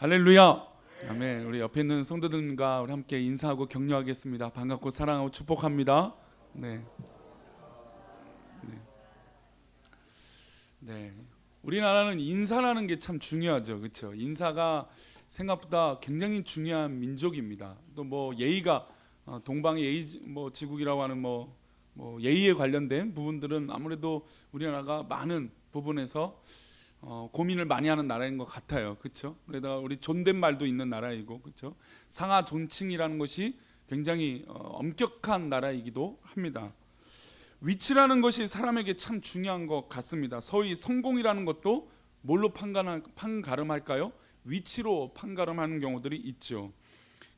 할렐루야. 아멘. 우리 옆에 있는 성도들과 우리 함께 인사하고 격려하겠습니다. 반갑고 사랑하고 축복합니다. 네. 우리나라는 인사라는 게 참 중요하죠, 그렇죠? 인사가 생각보다 굉장히 중요한 민족입니다. 또 뭐 예의가 동방의 예의 뭐 지국이라고 하는 뭐 예의에 관련된 부분들은 아무래도 우리나라가 많은 부분에서 고민을 많이 하는 나라인 것 같아요, 그렇죠? 그러다가 우리 존댓말도 있는 나라이고, 그렇죠? 상하 존칭이라는 것이 굉장히 엄격한 나라이기도 합니다. 위치라는 것이 사람에게 참 중요한 것 같습니다. 소위 성공이라는 것도 뭘로 판가름할까요? 위치로 판가름하는 경우들이 있죠.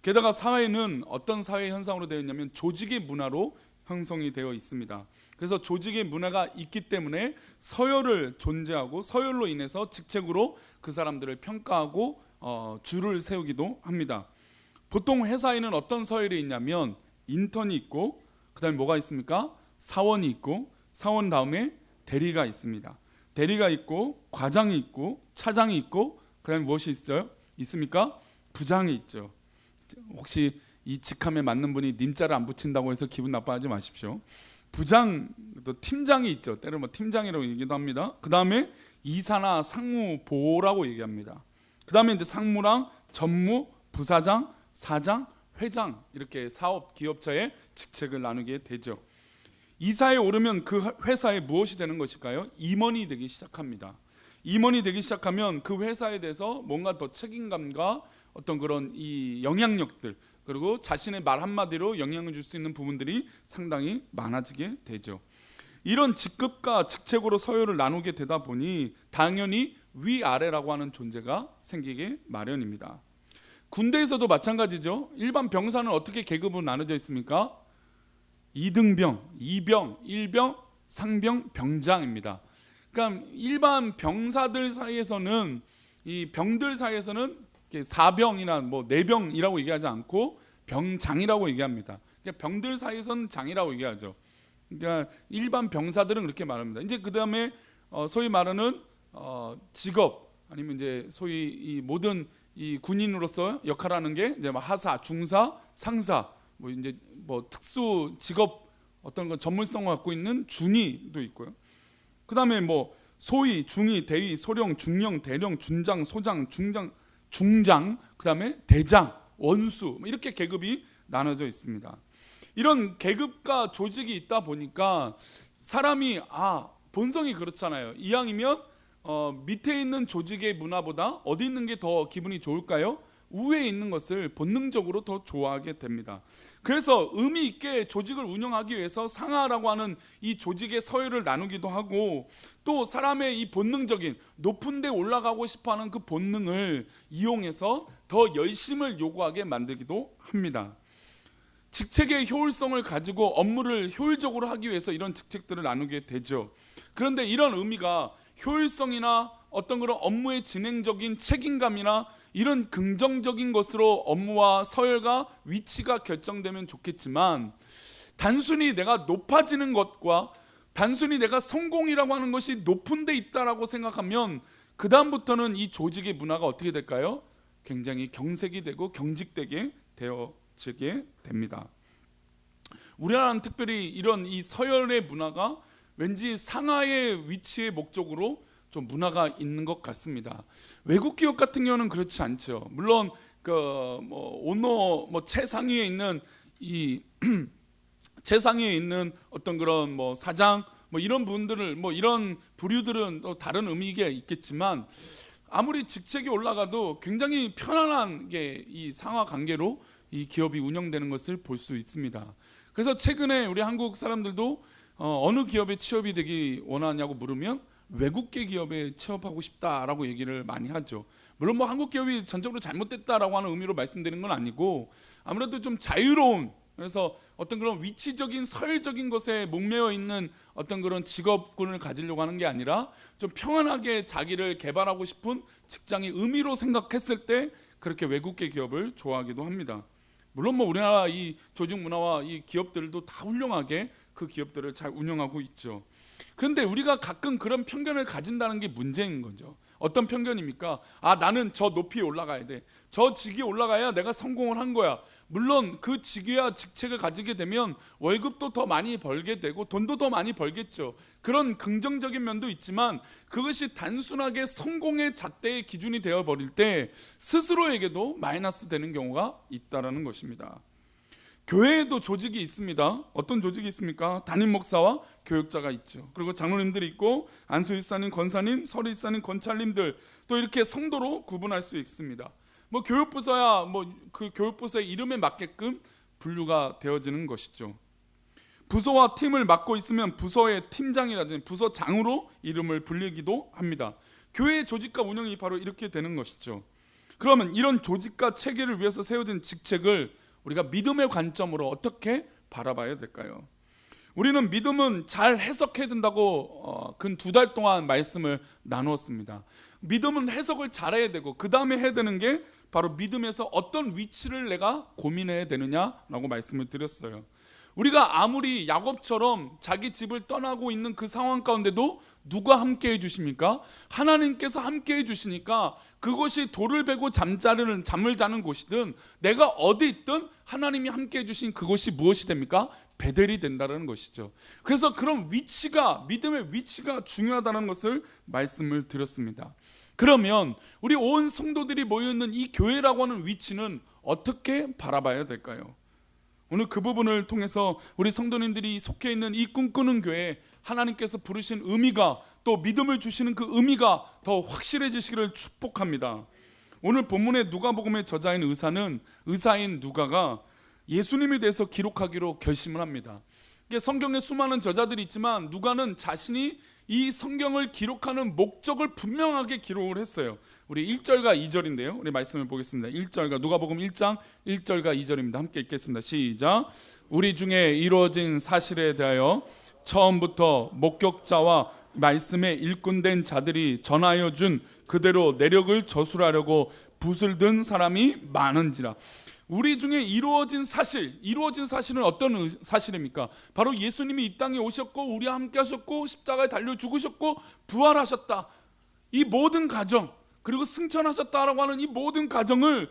게다가 사회는 어떤 사회 현상으로 되어 있냐면 조직의 문화로 형성이 되어 있습니다. 그래서 조직의 문화가 있기 때문에 서열을 존재하고 서열로 인해서 직책으로 그 사람들을 평가하고 줄을 세우기도 합니다. 보통 회사에는 어떤 서열이 있냐면 인턴이 있고 그 다음에 뭐가 있습니까? 사원이 있고 사원 다음에 대리가 있습니다. 대리가 있고 과장이 있고 차장이 있고 그 다음에 무엇이 있습니까? 부장이 있죠. 혹시 이 직함에 맞는 분이 님자를 안 붙인다고 해서 기분 나빠하지 마십시오. 부장, 또 팀장이 있죠. 때로 뭐 팀장이라고 얘기도 합니다. 그 다음에 이사나 상무, 보라고 얘기합니다. 그 다음에 이제 상무랑 전무, 부사장, 사장, 회장 이렇게 사업 기업체의 직책을 나누게 되죠. 이사에 오르면 그 회사에 무엇이 되는 것일까요? 임원이 되기 시작합니다. 임원이 되기 시작하면 그 회사에 대해서 뭔가 더 책임감과 어떤 그런 이 영향력들 그리고 자신의 말 한마디로 영향을 줄 수 있는 부분들이 상당히 많아지게 되죠. 이런 직급과 직책으로 서열을 나누게 되다 보니 당연히 위아래라고 하는 존재가 생기게 마련입니다. 군대에서도 마찬가지죠. 일반 병사는 어떻게 계급으로 나눠져 있습니까? 2등병, 2병, 1병, 상병, 병장입니다. 그러니까 일반 병사들 사이에서는 이 병들 사이에서는 4병이나 뭐 4병이라고 얘기하지 않고 병장이라고 얘기합니다. 그러니까 병들 사이에서는 장이라고 얘기하죠. 그러니까 일반 병사들은 그렇게 말합니다. 이제 그 다음에 소위 말하는 직업 아니면 이제 소위 이 모든 이 군인으로서 역할하는 게 이제 뭐 하사, 중사, 상사, 뭐 이제 뭐 특수 직업 어떤 건 전문성을 갖고 있는 중위도 있고요. 그 다음에 뭐 소위, 중위, 대위, 소령, 중령, 대령, 준장, 소장, 중장, 그 다음에 대장, 원수 이렇게 계급이 나눠져 있습니다. 이런 계급과 조직이 있다 보니까 사람이 본성이 그렇잖아요. 이왕이면 밑에 있는 조직의 문화보다 어디 있는 게 더 기분이 좋을까요? 위에 있는 것을 본능적으로 더 좋아하게 됩니다. 그래서 의미 있게 조직을 운영하기 위해서 상하라고 하는 이 조직의 서열을 나누기도 하고 또 사람의 이 본능적인 높은 데 올라가고 싶어하는 그 본능을 이용해서 더 열심을 요구하게 만들기도 합니다. 직책의 효율성을 가지고 업무를 효율적으로 하기 위해서 이런 직책들을 나누게 되죠. 그런데 이런 의미가 효율성이나 어떤 그런 업무의 진행적인 책임감이나 이런 긍정적인 것으로 업무와 서열과 위치가 결정되면 좋겠지만 단순히 내가 높아지는 것과 단순히 내가 성공이라고 하는 것이 높은 데 있다라고 생각하면 그 다음부터는 이 조직의 문화가 어떻게 될까요? 굉장히 경색이 되고 경직되게 되어지게 됩니다. 우리나라는 특별히 이런 이 서열의 문화가 왠지 상하의 위치의 목적으로 좀 문화가 있는 것 같습니다. 외국 기업 같은 경우는 그렇지 않죠. 물론 오너 최상위에 있는 이 최상위에 있는 어떤 그런 사장 이런 분들을 이런 부류들은 또 다른 의미가 있겠지만 아무리 직책이 올라가도 굉장히 편안한 게 이 상하 관계로 이 기업이 운영되는 것을 볼 수 있습니다. 그래서 최근에 우리 한국 사람들도 어느 기업에 취업이 되기 원하냐고 물으면 외국계 기업에 취업하고 싶다라고 얘기를 많이 하죠. 물론 한국 기업이 전적으로 잘못됐다라고 하는 의미로 말씀드리는 건 아니고 아무래도 좀 자유로운 그래서 어떤 그런 위치적인 서열적인 것에 목매어 있는 어떤 그런 직업군을 가지려고 하는 게 아니라 좀 평안하게 자기를 개발하고 싶은 직장의 의미로 생각했을 때 그렇게 외국계 기업을 좋아하기도 합니다. 물론 우리나라 이 조직 문화와 이 기업들도 다 훌륭하게 그 기업들을 잘 운영하고 있죠. 그런데 우리가 가끔 그런 편견을 가진다는 게 문제인 거죠. 어떤 편견입니까? 아, 나는 저 높이에 올라가야 돼. 저 직위에 올라가야 내가 성공을 한 거야. 물론 그 직위와 직책을 가지게 되면 월급도 더 많이 벌게 되고 돈도 더 많이 벌겠죠. 그런 긍정적인 면도 있지만 그것이 단순하게 성공의 잣대의 기준이 되어버릴 때 스스로에게도 마이너스 되는 경우가 있다는 것입니다. 교회에도 조직이 있습니다. 어떤 조직이 있습니까? 담임 목사와 교육자가 있죠. 그리고 장로님들이 있고 안수일사님, 권사님, 설일사님, 권찰님들, 또 이렇게 성도로 구분할 수 있습니다. 뭐 교육부서야 뭐 그 교육부서의 이름에 맞게끔 분류가 되어지는 것이죠. 부서와 팀을 맡고 있으면 부서의 팀장이라든지 부서장으로 이름을 불리기도 합니다. 교회의 조직과 운영이 바로 이렇게 되는 것이죠. 그러면 이런 조직과 체계를 위해서 세워진 직책을 우리가 믿음의 관점으로 어떻게 바라봐야 될까요? 우리는 믿음은 잘 해석해야 된다고 근 2달 동안 말씀을 나누었습니다. 믿음은 해석을 잘해야 되고 그 다음에 해야 되는 게 바로 믿음에서 어떤 위치를 내가 고민해야 되느냐라고 말씀을 드렸어요. 우리가 아무리 야곱처럼 자기 집을 떠나고 있는 그 상황 가운데도 누가 함께 해주십니까? 하나님께서 함께 해주시니까 그것이 돌을 베고 잠을 자는 곳이든 내가 어디 있든 하나님이 함께 해주신 그것이 무엇이 됩니까? 베델이 된다는 것이죠. 그래서 그런 위치가, 믿음의 위치가 중요하다는 것을 말씀을 드렸습니다. 그러면 우리 온 성도들이 모여있는 이 교회라고 하는 위치는 어떻게 바라봐야 될까요? 오늘 그 부분을 통해서 우리 성도님들이 속해 있는 이 꿈꾸는 교회에 하나님께서 부르신 의미가, 또 믿음을 주시는 그 의미가 더 확실해지시기를 축복합니다. 오늘 본문의 누가복음의 저자인 의사인 누가가 예수님에 대해서 기록하기로 결심을 합니다. 성경에 수많은 저자들이 있지만 누가는 자신이 이 성경을 기록하는 목적을 분명하게 기록을 했어요. 우리 1절과 2절인데요. 우리 말씀을 보겠습니다. 1절과 누가복음 1장 1절과 2절입니다. 함께 읽겠습니다. 시작. 우리 중에 이루어진 사실에 대하여 처음부터 목격자와 말씀에 일꾼된 자들이 전하여 준 그대로 내력을 저술하려고 붓을 든 사람이 많은지라. 우리 중에 이루어진 사실은 어떤 사실입니까? 바로 예수님이 이 땅에 오셨고 우리와 함께 하셨고 십자가에 달려 죽으셨고 부활하셨다. 이 모든 가정, 그리고 승천하셨다라고 하는 이 모든 가정을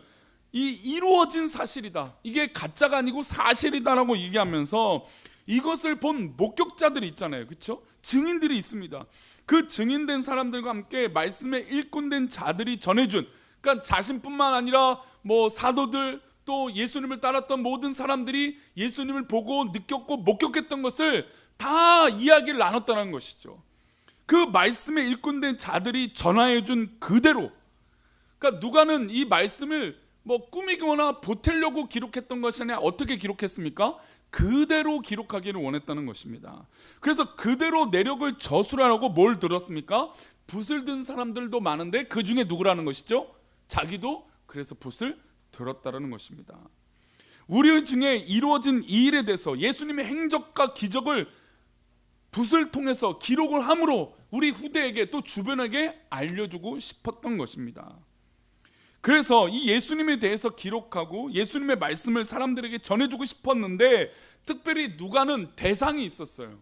이 이루어진 사실이다. 이게 가짜가 아니고 사실이다라고 얘기하면서 이것을 본 목격자들이 있잖아요. 그렇죠? 증인들이 있습니다. 그 증인된 사람들과 함께 말씀에 일꾼된 자들이 전해준, 그러니까 자신뿐만 아니라 뭐 사도들, 또 예수님을 따랐던 모든 사람들이 예수님을 보고 느꼈고 목격했던 것을 다 이야기를 나눴다는 것이죠. 그 말씀에 일꾼된 자들이 전하여준 그대로, 그러니까 누가는 이 말씀을 뭐 꾸미거나 보태려고 기록했던 것이 아니라 어떻게 기록했습니까? 그대로 기록하기를 원했다는 것입니다. 그래서 그대로 내력을 저술하라고 뭘 들었습니까? 붓을 든 사람들도 많은데 그 중에 누구라는 것이죠? 자기도 그래서 붓을 들었다는 것입니다. 우리 중에 이루어진 이 일에 대해서 예수님의 행적과 기적을 붓을 통해서 기록을 함으로 우리 후대에게 또 주변에게 알려주고 싶었던 것입니다. 그래서 이 예수님에 대해서 기록하고 예수님의 말씀을 사람들에게 전해주고 싶었는데 특별히 누가는 대상이 있었어요.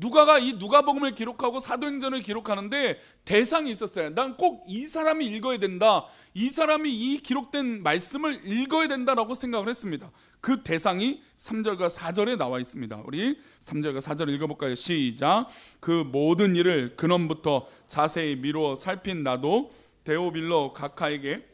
누가가 이 누가복음을 기록하고 사도행전을 기록하는데 대상이 있었어요. 난 꼭 이 사람이 읽어야 된다, 이 사람이 이 기록된 말씀을 읽어야 된다라고 생각을 했습니다. 그 대상이 3절과 4절에 나와 있습니다. 우리 3절과 4절 읽어볼까요? 시작. 그 모든 일을 근원부터 자세히 미루어 살핀 나도 데오빌로 각하에게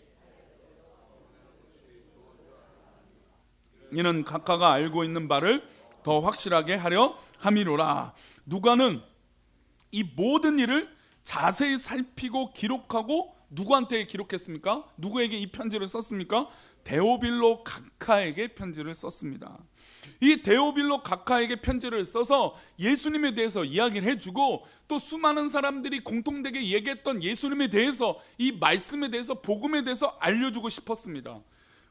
이는 각하가 알고 있는 바를 더 확실하게 하려 함이로라. 누가는 이 모든 일을 자세히 살피고 기록하고 누구한테 기록했습니까? 누구에게 이 편지를 썼습니까? 데오빌로 각하에게 편지를 썼습니다. 이 데오빌로 각하에게 편지를 써서 예수님에 대해서 이야기를 해주고 또 수많은 사람들이 공통되게 얘기했던 예수님에 대해서, 이 말씀에 대해서, 복음에 대해서 알려주고 싶었습니다.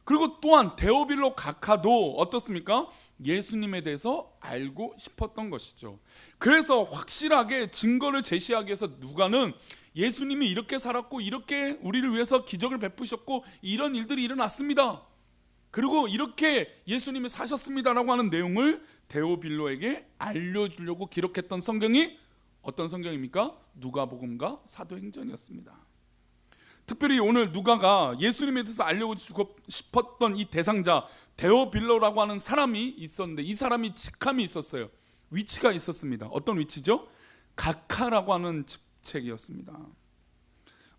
그리고 또한 데오빌로 각하도 어떻습니까? 예수님에 대해서 알고 싶었던 것이죠. 그래서 확실하게 증거를 제시하기 위해서 누가는 예수님이 이렇게 살았고 이렇게 우리를 위해서 기적을 베푸셨고 이런 일들이 일어났습니다, 그리고 이렇게 예수님이 사셨습니다라고 하는 내용을 데오빌로에게 알려주려고 기록했던 성경이 어떤 성경입니까? 누가복음과 사도행전이었습니다. 특별히 오늘 누가가 예수님에 대해서 알려주고 싶었던 이 대상자 데오빌로라고 하는 사람이 있었는데, 이 사람이 직함이 있었어요. 위치가 있었습니다. 어떤 위치죠? 각하라고 하는 직책이었습니다.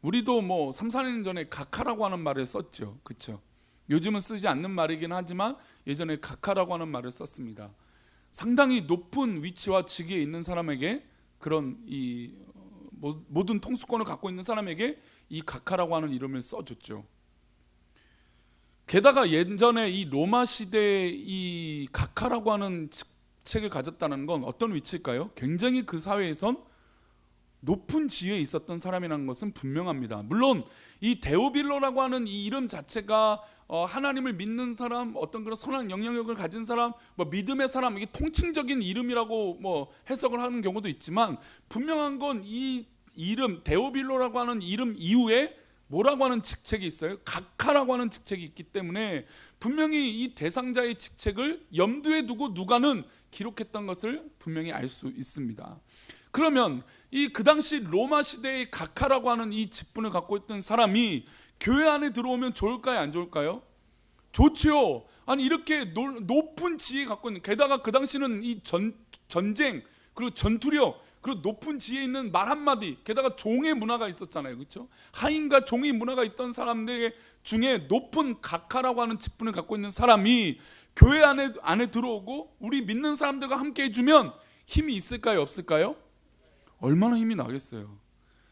우리도 뭐 3, 4년 전에 각하라고 하는 말을 썼죠. 그렇죠? 요즘은 쓰지 않는 말이긴 하지만 예전에 각하라고 하는 말을 썼습니다. 상당히 높은 위치와 직위에 있는 사람에게, 그런 이 모든 통수권을 갖고 있는 사람에게 이 각하라고 하는 이름을 써줬죠. 게다가 예전에 이 로마 시대에 이 각하라고 하는 직책을 가졌다는 건 어떤 위치일까요? 굉장히 그 사회에선 높은 지위에 있었던 사람이라는 것은 분명합니다. 물론 이 데오빌로라고 하는 이 이름 자체가 하나님을 믿는 사람, 어떤 그런 선한 영향력을 가진 사람, 뭐 믿음의 사람, 이게 통칭적인 이름이라고 뭐 해석을 하는 경우도 있지만, 분명한 건 이 이름 데오빌로라고 하는 이름 이후에 뭐라고 하는 직책이 있어요? 각하라고 하는 직책이 있기 때문에 분명히 이 대상자의 직책을 염두에 두고 누가는 기록했던 것을 분명히 알 수 있습니다. 그러면 이 그 당시 로마 시대의 각하라고 하는 이 직분을 갖고 있던 사람이 교회 안에 들어오면 좋을까요, 안 좋을까요? 좋지요. 아니 이렇게 높은 지위 갖고 있는, 게다가 그 당시는 이 전쟁 그리고 전투력 그리고 높은 지위에 있는 말 한마디, 게다가 종의 문화가 있었잖아요. 그렇죠? 하인과 종의 문화가 있던 사람들 중에 높은 각하라고 하는 직분을 갖고 있는 사람이 교회 안에 들어오고 우리 믿는 사람들과 함께 해주면 힘이 있을까요, 없을까요? 얼마나 힘이 나겠어요.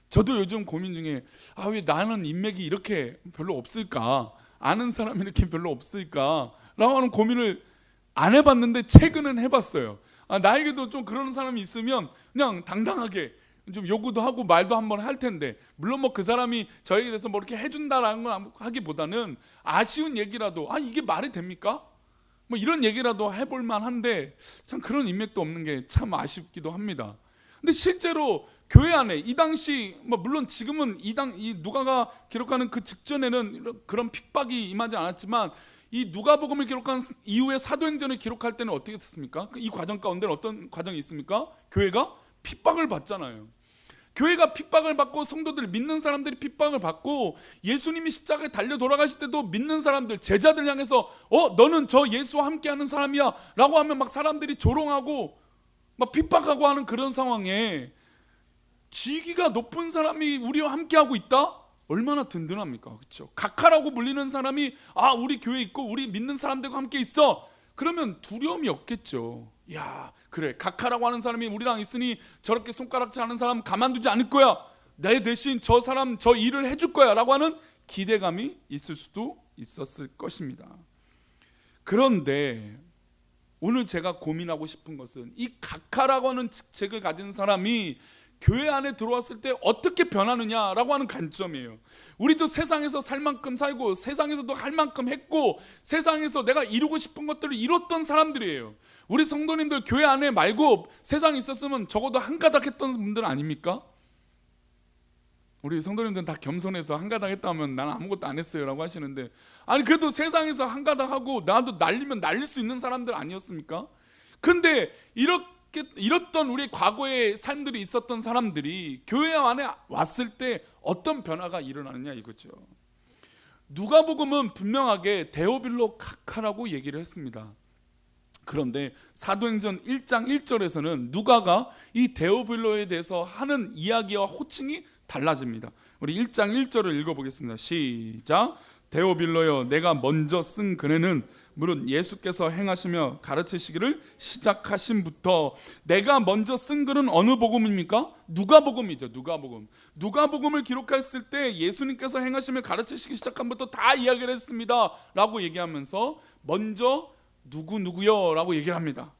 저도 요즘 고민 중에 왜 나는 인맥이 이렇게 별로 없을까, 아는 사람이 이렇게 별로 없을까 라고 하는 고민을 안 해봤는데 최근은 해봤어요. 나에게도 좀 그런 사람이 있으면 그냥 당당하게 좀 요구도 하고 말도 한번 할 텐데, 물론 뭐 그 사람이 저에게 대해서 뭐 이렇게 해준다라는 걸 하기보다는 아쉬운 얘기라도 이게 말이 됩니까? 뭐 이런 얘기라도 해볼 만한데 참 그런 인맥도 없는 게 참 아쉽기도 합니다. 근데 실제로 교회 안에 이 당시 뭐 물론 지금은 이 누가가 기록하는 그 직전에는 그런 핍박이 임하지 않았지만, 이 누가복음을 기록한 이후에 사도행전을 기록할 때는 어떻게 됐습니까? 이 과정 가운데는 어떤 과정이 있습니까? 교회가 픽박을 받잖아요. 교회가 핍박을 받고 성도들, 믿는 사람들이 핍박을 받고, 예수님이 십자가에 달려 돌아가실 때도 믿는 사람들, 제자들 향해서 너는 저 예수와 함께하는 사람이야 라고 하면 막 사람들이 조롱하고 막 핍박하고 하는 그런 상황에 지위가 높은 사람이 우리와 함께하고 있다? 얼마나 든든합니까? 그렇죠? 각하라고 불리는 사람이 우리 교회 있고 우리 믿는 사람들과 함께 있어, 그러면 두려움이 없겠죠. 야, 그래, 각하라고 하는 사람이 우리랑 있으니 저렇게 손가락질 하는 사람 가만두지 않을 거야, 내 대신 저 사람 저 일을 해줄 거야 라고 하는 기대감이 있을 수도 있었을 것입니다. 그런데 오늘 제가 고민하고 싶은 것은 이 각하라고 하는 직책을 가진 사람이 교회 안에 들어왔을 때 어떻게 변하느냐라고 하는 관점이에요. 우리도 세상에서 살 만큼 살고 세상에서도 할 만큼 했고 세상에서 내가 이루고 싶은 것들을 이뤘던 사람들이에요. 우리 성도님들 교회 안에 말고 세상에 있었으면 적어도 한 가닥 했던 분들 아닙니까? 우리 성도님들은 다 겸손해서 한 가닥 했다면 난 아무것도 안 했어요 라고 하시는데, 아니 그래도 세상에서 한 가닥 하고 나도 날리면 날릴 수 있는 사람들 아니었습니까? 근데 이렇던 우리 과거의 삶들이 있었던 사람들이 교회 안에 왔을 때 어떤 변화가 일어나느냐 이거죠. 누가복음은 분명하게 데오빌로 각하라고 얘기를 했습니다. 그런데 사도행전 1장 1절에서는 누가가 이 데오빌로에 대해서 하는 이야기와 호칭이 달라집니다. 우리 1장 1절을 읽어보겠습니다. 시작. 데오빌로여, 내가 먼저 쓴 글에는 물론 예수께서 행하시며 가르치시기를 시작하신부터, 내가 먼저 쓴 글은 어느 복음입니까? 누가복음이죠. 누가복음을 기록했을 때 예수님께서 행하시며 가르치시기 시작한부터 다 이야기를 했습니다 라고 얘기하면서 먼저 누구요 라고 얘기를 합니다.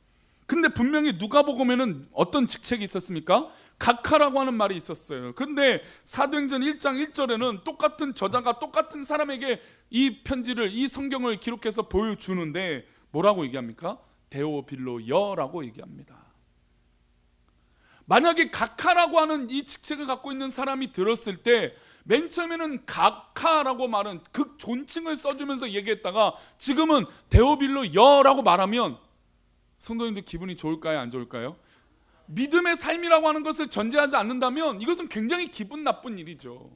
근데 분명히 누가복음에는 어떤 직책이 있었습니까? 각하라고 하는 말이 있었어요. 근데 사도행전 1장 1절에는 똑같은 저자가 똑같은 사람에게 이 편지를, 이 성경을 기록해서 보여주는데 뭐라고 얘기합니까? 데오빌로여라고 얘기합니다. 만약에 각하라고 하는 이 직책을 갖고 있는 사람이 들었을 때 맨 처음에는 각하라고 말은 극존칭을 써주면서 얘기했다가 지금은 데오빌로여라고 말하면 성도님들 기분이 좋을까요, 안 좋을까요? 믿음의 삶이라고 하는 것을 전제하지 않는다면 이것은 굉장히 기분 나쁜 일이죠.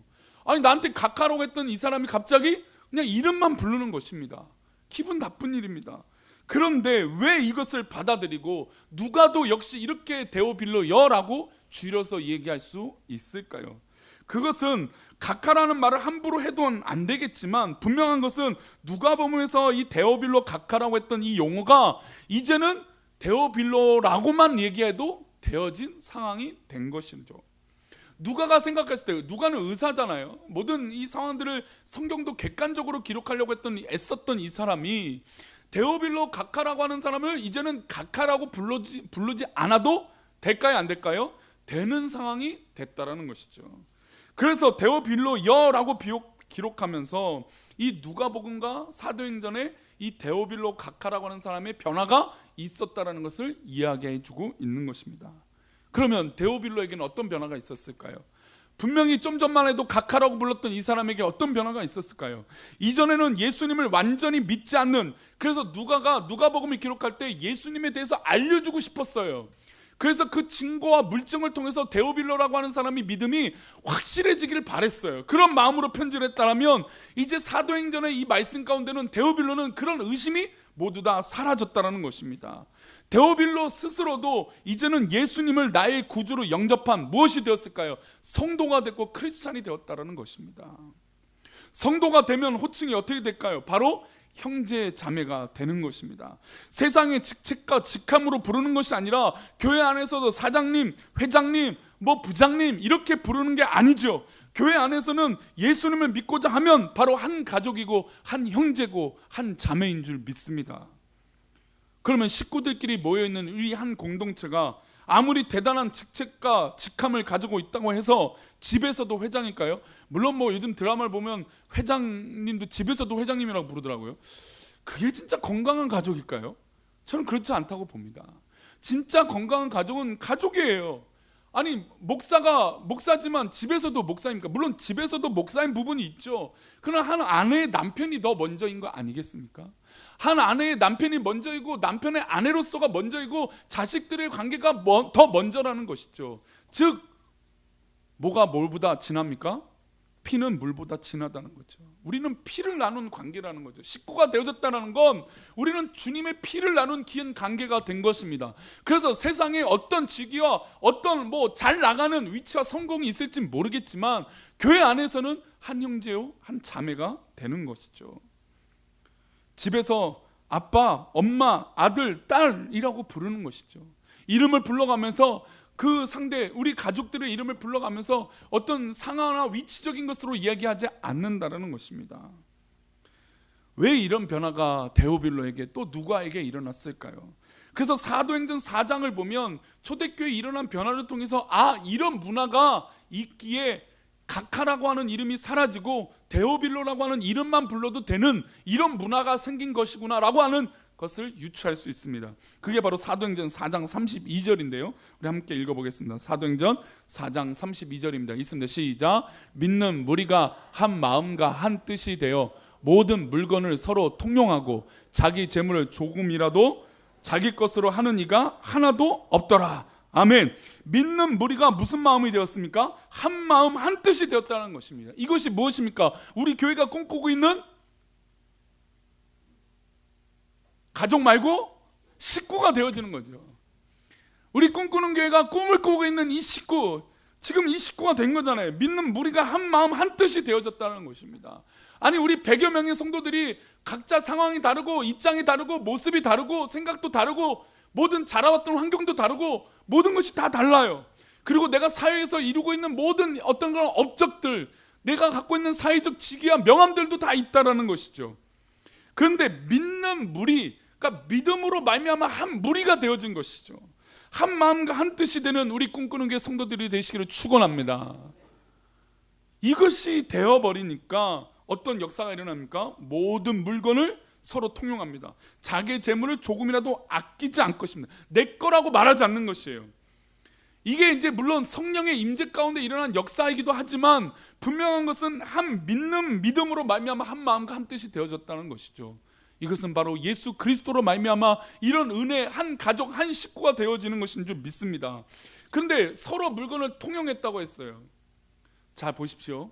아니, 나한테 각하라고 했던 이 사람이 갑자기 그냥 이름만 부르는 것입니다. 기분 나쁜 일입니다. 그런데 왜 이것을 받아들이고 누가도 역시 이렇게 데오빌로여라고 줄여서 얘기할 수 있을까요? 그것은 각하라는 말을 함부로 해도 안 되겠지만 분명한 것은 누가복음에서 이 데오빌로 각하라고 했던 이 용어가 이제는 데오빌로라고만 얘기해도 되어진 상황이 된 것이죠. 누가가 생각했을 때, 누가는 의사잖아요. 모든 이 상황들을 성경도 객관적으로 기록하려고 애썼던 이 사람이 데오빌로 각하라고 하는 사람을 이제는 각하라고 부르지 않아도 될까요, 안 될까요? 되는 상황이 됐다라는 것이죠. 그래서 데오빌로여라고 기록하면서 이 누가복음과 사도행전에 이 데오빌로 각하라고 하는 사람의 변화가 있었다라는 것을 이야기해주고 있는 것입니다. 그러면 데오빌로에게는 어떤 변화가 있었을까요? 분명히 좀 전만 해도 각하라고 불렀던 이 사람에게 어떤 변화가 있었을까요? 이전에는 예수님을 완전히 믿지 않는, 그래서 누가복음을 기록할 때 예수님에 대해서 알려주고 싶었어요. 그래서 그 증거와 물증을 통해서 데오빌로라고 하는 사람이 믿음이 확실해지기를 바랬어요. 그런 마음으로 편지를 했다면 이제 사도행전의 이 말씀 가운데는 데오빌로는 그런 의심이 모두 다 사라졌다는 것입니다. 데오빌로 스스로도 이제는 예수님을 나의 구주로 영접한 무엇이 되었을까요? 성도가 됐고 크리스찬이 되었다는 것입니다. 성도가 되면 호칭이 어떻게 될까요? 바로 형제 자매가 되는 것입니다. 세상의 직책과 직함으로 부르는 것이 아니라 교회 안에서도 사장님, 회장님, 부장님 이렇게 부르는 게 아니죠. 교회 안에서는 예수님을 믿고자 하면 바로 한 가족이고 한 형제고 한 자매인 줄 믿습니다. 그러면 식구들끼리 모여있는 우리 한 공동체가 아무리 대단한 직책과 직함을 가지고 있다고 해서 집에서도 회장일까요? 물론 요즘 드라마를 보면 회장님도 집에서도 회장님이라고 부르더라고요. 그게 진짜 건강한 가족일까요? 저는 그렇지 않다고 봅니다. 진짜 건강한 가족은 가족이에요. 아니, 목사지만 집에서도 목사입니까? 물론 집에서도 목사인 부분이 있죠. 그러나 한 아내의 남편이 더 먼저인 거 아니겠습니까? 한 아내의 남편이 먼저이고 남편의 아내로서가 먼저이고 자식들의 관계가 더 먼저라는 것이죠. 즉 뭐가 뭘보다 진합니까? 피는 물보다 진하다는 거죠. 우리는 피를 나눈 관계라는 거죠. 식구가 되어졌다는 건 우리는 주님의 피를 나눈 긴 관계가 된 것입니다. 그래서 세상에 어떤 직위와 어떤 잘 나가는 위치와 성공이 있을지 모르겠지만 교회 안에서는 한 형제요 한 자매가 되는 것이죠. 집에서 아빠, 엄마, 아들, 딸이라고 부르는 것이죠. 이름을 불러가면서 그 상대, 우리 가족들의 이름을 불러가면서 어떤 상하나 위치적인 것으로 이야기하지 않는다는 것입니다. 왜 이런 변화가 데오빌로에게 또 누가에게 일어났을까요? 그래서 사도행전 4장을 보면 초대교회에 일어난 변화를 통해서 이런 문화가 있기에 각하라고 하는 이름이 사라지고 데오빌로라고 하는 이름만 불러도 되는 이런 문화가 생긴 것이구나 라고 하는 것을 유추할 수 있습니다. 그게 바로 사도행전 4장 32절인데요 우리 함께 읽어보겠습니다. 사도행전 4장 32절입니다 있습니다. 시작. 믿는 무리가 한 마음과 한 뜻이 되어 모든 물건을 서로 통용하고 자기 재물을 조금이라도 자기 것으로 하는 이가 하나도 없더라. 아멘. 믿는 무리가 무슨 마음이 되었습니까? 한 마음 한 뜻이 되었다는 것입니다. 이것이 무엇입니까? 우리 교회가 꿈꾸고 있는 가족 말고 식구가 되어지는 거죠. 우리 꿈꾸는 교회가 꿈을 꾸고 있는 이 식구, 지금 이 식구가 된 거잖아요. 믿는 무리가 한 마음 한 뜻이 되어졌다는 것입니다. 아니, 우리 100여 명의 성도들이 각자 상황이 다르고 입장이 다르고 모습이 다르고 생각도 다르고 모든 자라왔던 환경도 다르고 모든 것이 다 달라요. 그리고 내가 사회에서 이루고 있는 모든 어떤 그런 업적들, 내가 갖고 있는 사회적 직위와 명함들도 다 있다라는 것이죠. 그런데 믿는 무리, 그러니까 믿음으로 말미암아 한 무리가 되어진 것이죠. 한 마음과 한 뜻이 되는 우리 꿈꾸는 교회 성도들이 되시기를 축원합니다. 이것이 되어버리니까 어떤 역사가 일어납니까? 모든 물건을 서로 통용합니다. 자기의 재물을 조금이라도 아끼지 않을 것입니다. 내 거라고 말하지 않는 것이에요. 이게 이제 물론 성령의 임재 가운데 일어난 역사이기도 하지만 분명한 것은 한 믿음으로 말미암아 한 마음과 한 뜻이 되어졌다는 것이죠. 이것은 바로 예수 그리스도로 말미암아 이런 은혜, 한 가족, 한 식구가 되어지는 것인 줄 믿습니다. 그런데 서로 물건을 통용했다고 했어요. 자, 보십시오.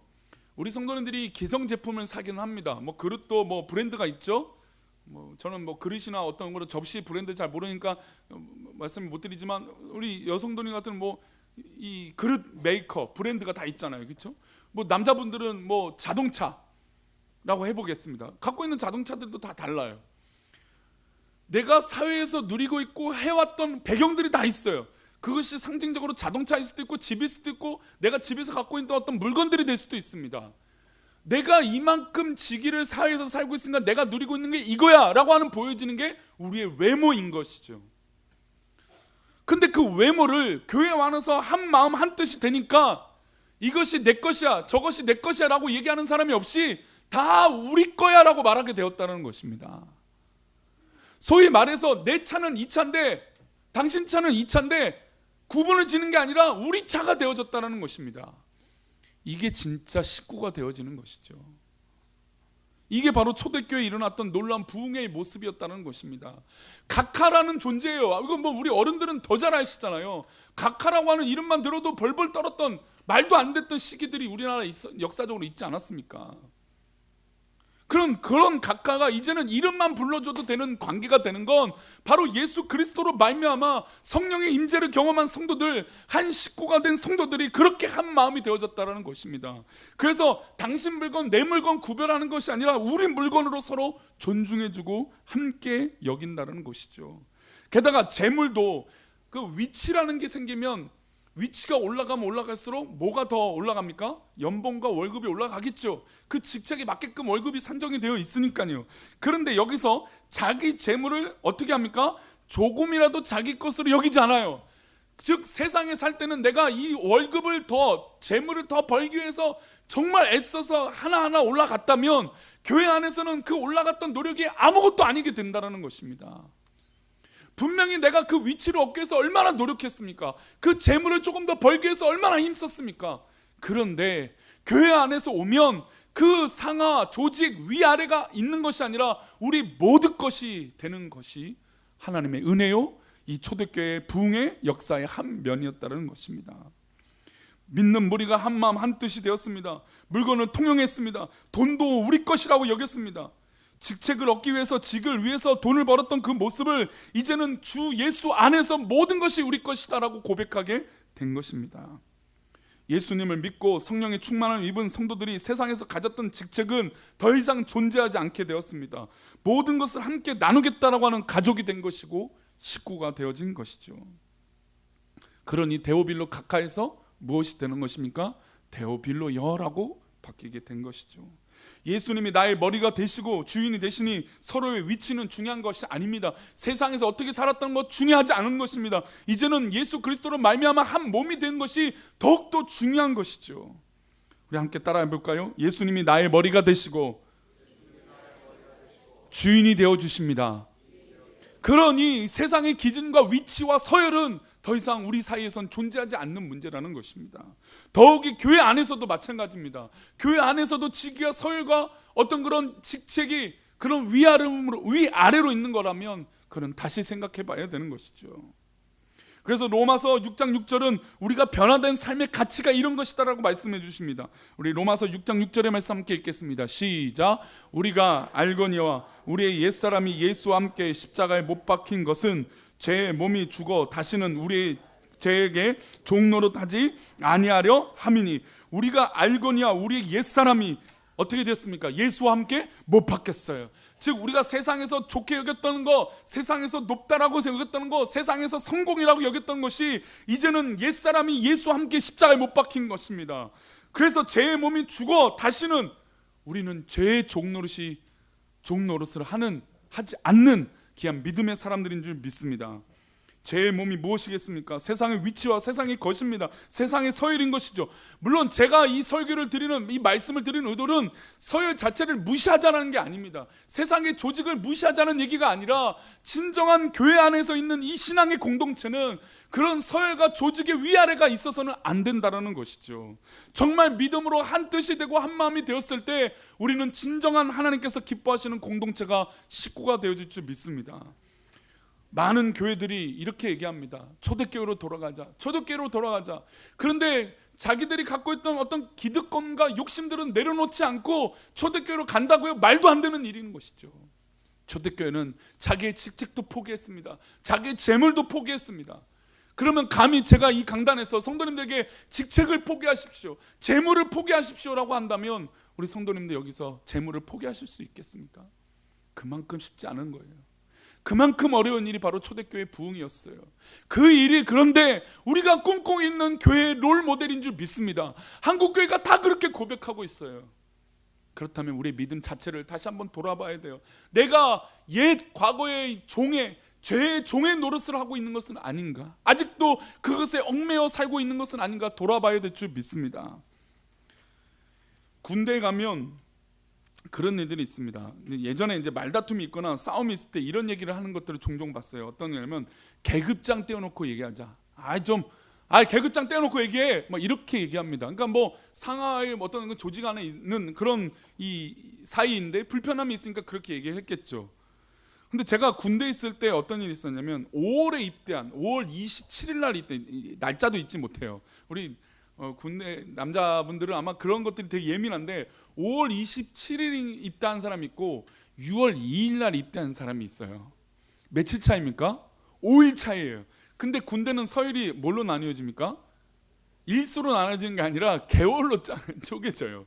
우리 성도님들이 기성 제품을 사기는 합니다. 뭐 그릇도 뭐 브랜드가 있죠. 뭐 저는 뭐 그릇이나 어떤 거로 접시 브랜드 잘 모르니까 말씀 못 드리지만, 우리 여성분들 같은 뭐 이 그릇 메이커 브랜드가 다 있잖아요, 그렇죠? 뭐 남자분들은 뭐 자동차라고 해보겠습니다. 갖고 있는 자동차들도 다 달라요. 내가 사회에서 누리고 있고 해왔던 배경들이 다 있어요. 그것이 상징적으로 자동차일 수도 있고 집일 수도 있고 내가 집에서 갖고 있는 어떤 물건들이 될 수도 있습니다. 내가 이만큼 지기를 사회에서 살고 있으니까 내가 누리고 있는 게 이거야 라고 하는 보여지는 게 우리의 외모인 것이죠. 근데 그 외모를 교회 와서 한 마음 한 뜻이 되니까 이것이 내 것이야 저것이 내 것이야 라고 얘기하는 사람이 없이 다 우리 거야 라고 말하게 되었다는 것입니다. 소위 말해서 내 차는 이 차인데 당신 차는 이 차인데 구분을 지는 게 아니라 우리 차가 되어졌다는 것입니다. 이게 진짜 식구가 되어지는 것이죠. 이게 바로 초대교회에 일어났던 놀라운 부흥의 모습이었다는 것입니다. 각하라는 존재예요. 이건 뭐 우리 어른들은 더 잘 아시잖아요. 각하라고 하는 이름만 들어도 벌벌 떨었던, 말도 안 됐던 시기들이 우리나라에 역사적으로 있지 않았습니까? 그런 각하가 이제는 이름만 불러줘도 되는 관계가 되는 건 바로 예수 그리스도로 말미암아 성령의 임재를 경험한 성도들, 한 식구가 된 성도들이 그렇게 한 마음이 되어졌다는 것입니다. 그래서 당신 물건 내 물건 구별하는 것이 아니라 우리 물건으로 서로 존중해주고 함께 여긴다는 것이죠. 게다가 재물도 그 위치라는 게 생기면, 위치가 올라가면 올라갈수록 뭐가 더 올라갑니까? 연봉과 월급이 올라가겠죠. 그 직책에 맞게끔 월급이 산정이 되어 있으니까요. 그런데 여기서 자기 재물을 어떻게 합니까? 조금이라도 자기 것으로 여기지 않아요. 즉 세상에 살 때는 내가 이 월급을 더, 재물을 더 벌기 위해서 정말 애써서 하나하나 올라갔다면 교회 안에서는 그 올라갔던 노력이 아무것도 아니게 된다는 것입니다. 분명히 내가 그 위치를 얻기 위해서 얼마나 노력했습니까? 그 재물을 조금 더 벌기 위해서 얼마나 힘썼습니까? 그런데 교회 안에서 오면 그 상하, 조직, 위아래가 있는 것이 아니라 우리 모든 것이 되는 것이 하나님의 은혜요, 이 초대교회의 부흥의 역사의 한 면이었다는 것입니다. 믿는 무리가 한 마음 한 뜻이 되었습니다. 물건을 통용했습니다. 돈도 우리 것이라고 여겼습니다. 직책을 얻기 위해서, 직을 위해서 돈을 벌었던 그 모습을 이제는 주 예수 안에서 모든 것이 우리 것이다라고 고백하게 된 것입니다. 예수님을 믿고 성령의 충만함을 입은 성도들이 세상에서 가졌던 직책은 더 이상 존재하지 않게 되었습니다. 모든 것을 함께 나누겠다라고 하는 가족이 된 것이고 식구가 되어진 것이죠. 그러니 데오빌로 각하에서 무엇이 되는 것입니까? 데오빌로여라고 바뀌게 된 것이죠. 예수님이 나의 머리가 되시고 주인이 되시니 서로의 위치는 중요한 것이 아닙니다. 세상에서 어떻게 살았던 것 중요하지 않은 것입니다. 이제는 예수 그리스도로 말미암아 한 몸이 된 것이 더욱더 중요한 것이죠. 우리 함께 따라해 볼까요? 예수님이 나의 머리가 되시고 주인이 되어 주십니다. 그러니 세상의 기준과 위치와 서열은 더 이상 우리 사이에선 존재하지 않는 문제라는 것입니다. 더욱이 교회 안에서도 마찬가지입니다. 교회 안에서도 직위와 서열과 어떤 그런 직책이 그런 위아래로 있는 거라면 그는 다시 생각해 봐야 되는 것이죠. 그래서 로마서 6장 6절은 우리가 변화된 삶의 가치가 이런 것이다라고 말씀해 주십니다. 우리 로마서 6장 6절의 말씀 함께 읽겠습니다. 시작. 우리가 알거니와 우리의 옛사람이 예수와 함께 십자가에 못 박힌 것은 죄의 몸이 죽어 다시는 우리의 죄에게 종노릇하지 아니하려 함이니, 우리가 알거니와 우리의 옛사람이 어떻게 됐습니까? 예수와 함께 못 박혔어요. 즉 우리가 세상에서 좋게 여겼던 거, 세상에서 높다라고 여겼던 거, 세상에서 성공이라고 여겼던 것이 이제는 옛사람이 예수와 함께 십자가에 못 박힌 것입니다. 그래서 죄의 몸이 죽어 다시는 우리는 죄의 종노릇을 하지 않는 귀한 믿음의 사람들인 줄 믿습니다. 죄의 몸이 무엇이겠습니까? 세상의 위치와 세상의 것입니다. 세상의 서열인 것이죠. 물론 제가 이 설교를 드리는, 이 말씀을 드리는 의도는 서열 자체를 무시하자는 게 아닙니다. 세상의 조직을 무시하자는 얘기가 아니라 진정한 교회 안에서 있는 이 신앙의 공동체는 그런 서열과 조직의 위아래가 있어서는 안 된다는 것이죠. 정말 믿음으로 한 뜻이 되고 한 마음이 되었을 때 우리는 진정한 하나님께서 기뻐하시는 공동체가 식구가 되어질 줄 믿습니다. 많은 교회들이 이렇게 얘기합니다. 초대교회로 돌아가자, 초대교회로 돌아가자. 그런데 자기들이 갖고 있던 어떤 기득권과 욕심들은 내려놓지 않고 초대교회로 간다고요? 말도 안 되는 일인 것이죠. 초대교회는 자기의 직책도 포기했습니다. 자기의 재물도 포기했습니다. 그러면 감히 제가 이 강단에서 성도님들에게 직책을 포기하십시오, 재물을 포기하십시오라고 한다면 우리 성도님들 여기서 재물을 포기하실 수 있겠습니까? 그만큼 쉽지 않은 거예요. 그만큼 어려운 일이 바로 초대교회 부흥이었어요. 그 일이, 그런데 우리가 꿈꾸고 있는 교회의 롤 모델인 줄 믿습니다. 한국교회가 다 그렇게 고백하고 있어요. 그렇다면 우리의 믿음 자체를 다시 한번 돌아봐야 돼요. 내가 옛 과거의 죄의 종의 노릇을 하고 있는 것은 아닌가? 아직도 그것에 얽매여 살고 있는 것은 아닌가? 돌아봐야 될 줄 믿습니다. 군대에 가면 그런 애들이 있습니다. 예전에 이제 말다툼이 있거나 싸움이 있을 때 이런 얘기를 하는 것들을 종종 봤어요. 어떤 거냐면 계급장 떼어놓고 얘기하자. 계급장 떼어놓고 얘기해. 막 이렇게 얘기합니다. 그러니까 뭐 상하의 어떤 조직 안에 있는 그런 이 사이인데 불편함이 있으니까 그렇게 얘기했겠죠. 근데 제가 군대에 있을 때 어떤 일이 있었냐면 5월에 입대한 5월 27일 날 입대, 날짜도 잊지 못해요. 우리 군대 남자분들은 아마 그런 것들이 되게 예민한데 5월 27일 입대한 사람이 있고 6월 2일 날 입대한 사람이 있어요. 며칠 차이입니까? 5일 차이예요. 근데 군대는 서열이 뭘로 나뉘어집니까? 일수로 나눠지는 게 아니라 개월로 쪼개져요.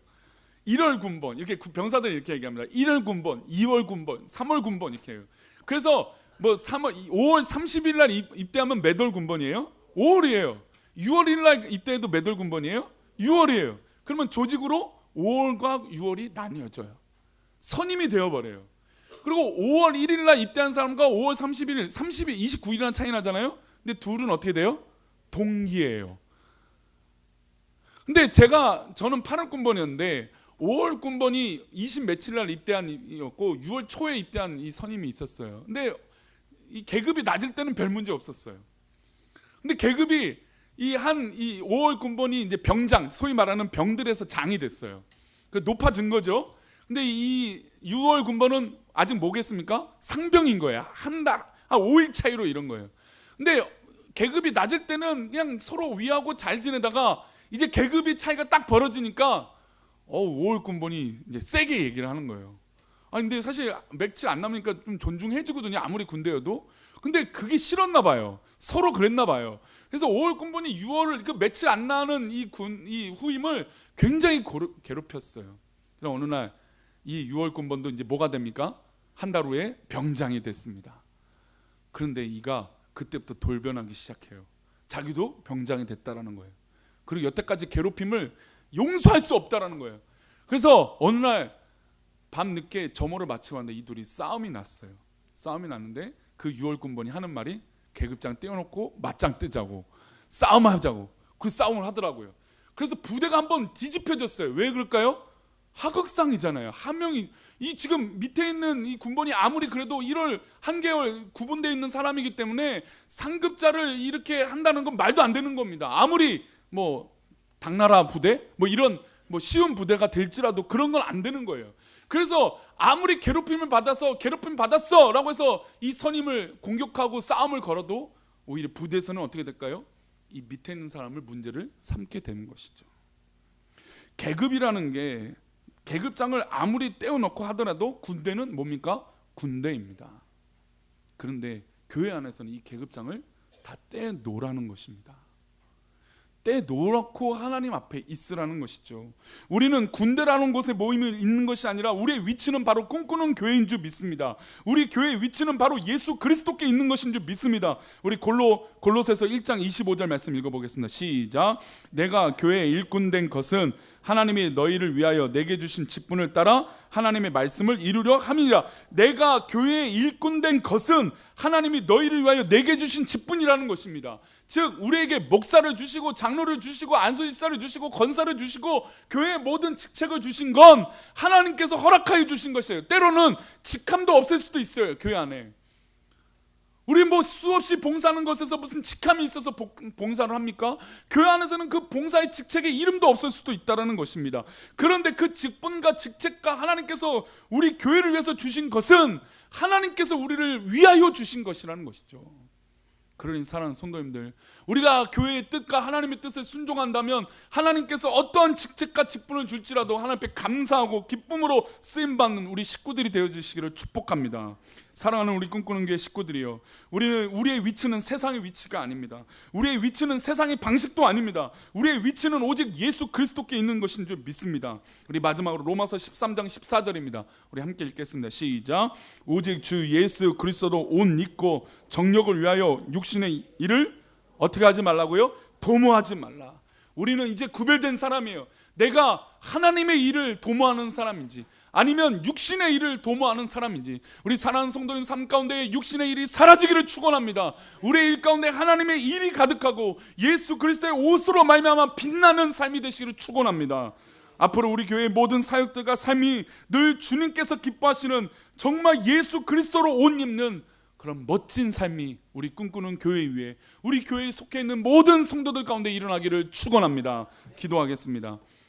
1월 군번, 이렇게 병사들이 이렇게 얘기합니다. 1월 군번, 2월 군번, 3월 군번 이렇게 해요. 그래서 뭐 5월 30일 날 입대하면 몇 월 군번이에요? 5월이에요. 6월 1일 날 입대해도 몇 월 군번이에요? 6월이에요. 그러면 조직으로 5월과 6월이 나뉘어져요. 선임이 되어버려요. 그리고 5월 1일 날 입대한 사람과 5월 30일, 29일이라는 차이 나잖아요. 근데 둘은 어떻게 돼요? 동기예요. 근데 저는 8월 군번이었는데 5월 군번이 20 며칠 날 입대한 이었고 6월 초에 입대한 이 선임이 있었어요. 근데 이 계급이 낮을 때는 별 문제 없었어요. 근데 계급이 이 5월 군번이 이제 병장, 소위 말하는 병들에서 장이 됐어요. 그 높아진 거죠. 근데 이 6월 군번은 아직 뭐겠습니까? 상병인 거야. 한 5일 차이로 이런 거예요. 근데 계급이 낮을 때는 그냥 서로 위하고 잘 지내다가 이제 계급이 차이가 딱 벌어지니까 5월 군번이 이제 세게 얘기를 하는 거예요. 근데 사실 며칠 안 남으니까 좀 존중해주거든요. 아무리 군대여도. 근데 그게 싫었나 봐요. 서로 그랬나 봐요. 그래서 5월 군번이 6월을 그 며칠 안 나는 이 후임을 굉장히 괴롭혔어요. 그래서 어느 날 이 6월 군번도 이제 뭐가 됩니까? 한 달 후에 병장이 됐습니다. 그런데 이가 그때부터 돌변하기 시작해요. 자기도 병장이 됐다라는 거예요. 그리고 여태까지 괴롭힘을 용서할 수 없다라는 거예요. 그래서 어느 날 밤늦게 점호를 마치고 왔는데 이 둘이 싸움이 났어요. 싸움이 났는데 그 6월 군번이 하는 말이 계급장 떼어놓고 맞짱 뜨자고, 싸움하자고. 그 싸움을 하더라고요. 그래서 부대가 한번 뒤집혀졌어요. 왜 그럴까요? 하극상이잖아요. 한 명이 이 지금 밑에 있는 이 군번이 아무리 그래도 1월 한개월 구분되어 있는 사람이기 때문에 상급자를 이렇게 한다는 건 말도 안 되는 겁니다. 아무리 뭐 당나라 부대 뭐 이런 뭐 쉬운 부대가 될지라도 그런 건 안 되는 거예요. 그래서 아무리 괴롭힘 받았어 라고 해서 이 선임을 공격하고 싸움을 걸어도 오히려 부대에서는 어떻게 될까요? 이 밑에 있는 사람을 문제를 삼게 되는 것이죠. 계급이라는 게 계급장을 아무리 떼어놓고 하더라도 군대는 뭡니까? 군대입니다. 그런데 교회 안에서는 이 계급장을 다 떼놓으라는 것입니다. 떼놓고 하나님 앞에 있으라는 것이죠. 우리는 군대라는 곳에 모임이 있는 것이 아니라 우리의 위치는 바로 꿈꾸는 교회인 줄 믿습니다. 우리 교회의 위치는 바로 예수 그리스도께 있는 것인 줄 믿습니다. 우리 골로새서 1장 25절 말씀 읽어보겠습니다. 시작. 내가 교회의 일꾼된 것은 하나님이 너희를 위하여 내게 주신 직분을 따라 하나님의 말씀을 이루려 함이니라. 내가 교회의 일꾼된 것은 하나님이 너희를 위하여 내게 주신 직분이라는 것입니다. 즉 우리에게 목사를 주시고 장로를 주시고 안수집사를 주시고 권사를 주시고 교회의 모든 직책을 주신 건 하나님께서 허락하여 주신 것이에요. 때로는 직함도 없을 수도 있어요. 교회 안에 우리 뭐 수없이 봉사하는 것에서 무슨 직함이 있어서 봉사를 합니까? 교회 안에서는 그 봉사의 직책에 이름도 없을 수도 있다는 것입니다. 그런데 그 직분과 직책과 하나님께서 우리 교회를 위해서 주신 것은 하나님께서 우리를 위하여 주신 것이라는 것이죠. 그러니 사랑하는 성도님들, 우리가 교회의 뜻과 하나님의 뜻에 순종한다면 하나님께서 어떠한 직책과 직분을 줄지라도 하나님 앞에 감사하고 기쁨으로 쓰임받는 우리 식구들이 되어주시기를 축복합니다. 사랑하는 우리 꿈꾸는 교회 식구들이요, 우리의 위치는 세상의 위치가 아닙니다. 우리의 위치는 세상의 방식도 아닙니다. 우리의 위치는 오직 예수 그리스도께 있는 것인 줄 믿습니다. 우리 마지막으로 로마서 13장 14절입니다. 우리 함께 읽겠습니다. 시작. 오직 주 예수 그리스도로 옷 입고 정력을 위하여 육신의 일을 어떻게 하지 말라고요? 도모하지 말라. 우리는 이제 구별된 사람이에요. 내가 하나님의 일을 도모하는 사람인지 아니면 육신의 일을 도모하는 사람인지, 우리 사랑하는 성도님 삶 가운데 육신의 일이 사라지기를 축원합니다. 우리의 일 가운데 하나님의 일이 가득하고 예수 그리스도의 옷으로 말미암아 빛나는 삶이 되시기를 축원합니다. 앞으로 우리 교회의 모든 사역들과 삶이 늘 주님께서 기뻐하시는 정말 예수 그리스도로 옷 입는 그런 멋진 삶이 우리 꿈꾸는 교회 위에, 우리 교회에 속해 있는 모든 성도들 가운데 일어나기를 축원합니다. 기도하겠습니다.